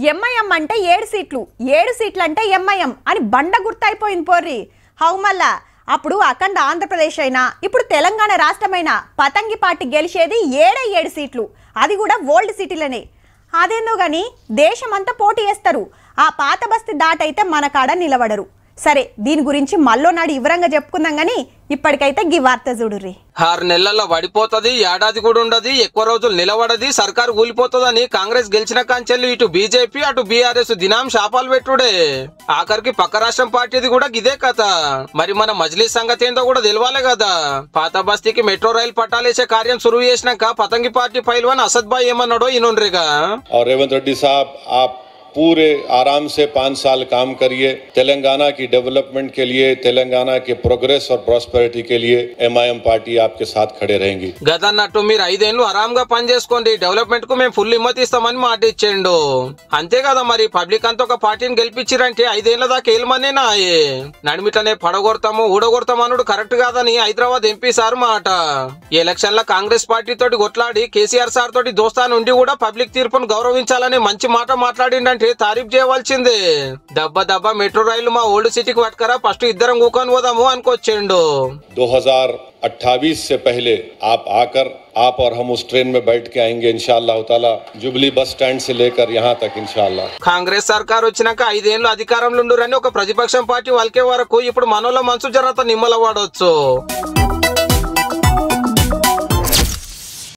MIM అంటే 7 సీట్లు 7 సీట్లు అంటే ఎంఐఎం అని బండ గుర్తయిపోయింది పోర్రి. హౌ మళ్ళా అప్పుడు అఖండ ఆంధ్రప్రదేశ్ అయినా ఇప్పుడు తెలంగాణ రాష్ట్రమైనా పతంగి పార్టీ గెలిచేది 7 సీట్లు, అది కూడా ఓల్డ్ సిటీలనే. అదేందో గాని దేశమంతా పోటీ చేస్తారు, ఆ పాత బస్తీ దాటైతే మన కాడ నిలబడరు. సరే దీని గురించి మళ్ళో నాడు వివరంగా చెప్పుకుందాం గానీ ఇప్పటికైతే గీ వార్త చూడుర్రి. 6 నెలల్లో పడిపోతది, ఏడాది కూడా ఉండదు, ఎక్కువ రోజులు నిలబడది, సర్కారు కూలిపోతుందని కాంగ్రెస్ గెలిచిన కాంచెల్లి ఇటు బీజేపీ అటు బీఆర్ఎస్ దినాం శాపాలు పెట్టుడే. ఆఖరికి పక్క రాష్ట్రం పార్టీది కూడా ఇదే కథ. మరి మన మజ్లిస్ సంగతి ఏందో కూడా తెలవాలి కదా. పాత బస్తీకి మెట్రో రైలు పట్టాలేసే కార్యం సురువు చేసినాక పతంగి పార్టీ పైల్వాన్ అసద్ భాయ్ ఏమన్నాడో ఈనుండ్రిగా. రేవంత్ రెడ్డి సాబ్ पूरे आराम से 5 साल काम करिए। तेलंगाना की डेवलपमेंट के लिए, तेलंगाना के प्रोग्रेस और प्रॉस्पेरिटी के लिए एमआईएम पार्टी आपके साथ खड़े रहेंगी। గదన్నట్టు మీరు 5 ఏళ్లు ఆరాంగా పని చేసుకోండి, డెవలప్మెంట్ కు మేము ఫుల్ హిమ్మత్ ఇస్తామని మాట ఇచ్చిండు. అంతే కదా మరి పబ్లిక్ అంతా ఒక పార్టీని గెలిపించారంటే 5 ఏళ్ల దాకా ఏల్మనేనా నడిమిట్లనే పడగొడతాము ఊడగొడతాము అనుడు కరెక్ట్ కాదని హైదరాబాద్ ఎంపీ సార్ మాట. ఈ ఎలక్షన్ లో కాంగ్రెస్ పార్టీ తోటి కొట్లాడి కేసీఆర్ సార్ తోటి దోస్తాను ఉండి కూడా పబ్లిక్ తీర్పును గౌరవించాలని మంచి మాట మాట్లాడిండంటే తారీఫ్ చేయవలసిందే. దబ్బా మెట్రో రైలు మా ఓల్డ్ సిటీకి పట్టుకరా, ఫస్ట్ ఇద్దరం కూకొని పోదాము అనుకొచ్చిండు. 2028 से पहले आप आकर आप और हम उस ट्रेन में बैठ के आएंगे इंशाअल्लाह ताला, जुबली बस स्टैंड से लेकर यहाँ तक इंशाअल्लाह. కాంగ్రెస్ సర్కార్ వచ్చినాక 5 ఏళ్లు అధికారంలో ఉండురని ఒక ప్రతిపక్షం పార్టీ వాళ్ళకే వరకు ఇప్పుడు మనోళ్ళ మనసు జరత నిమ్మల వాడొచ్చు.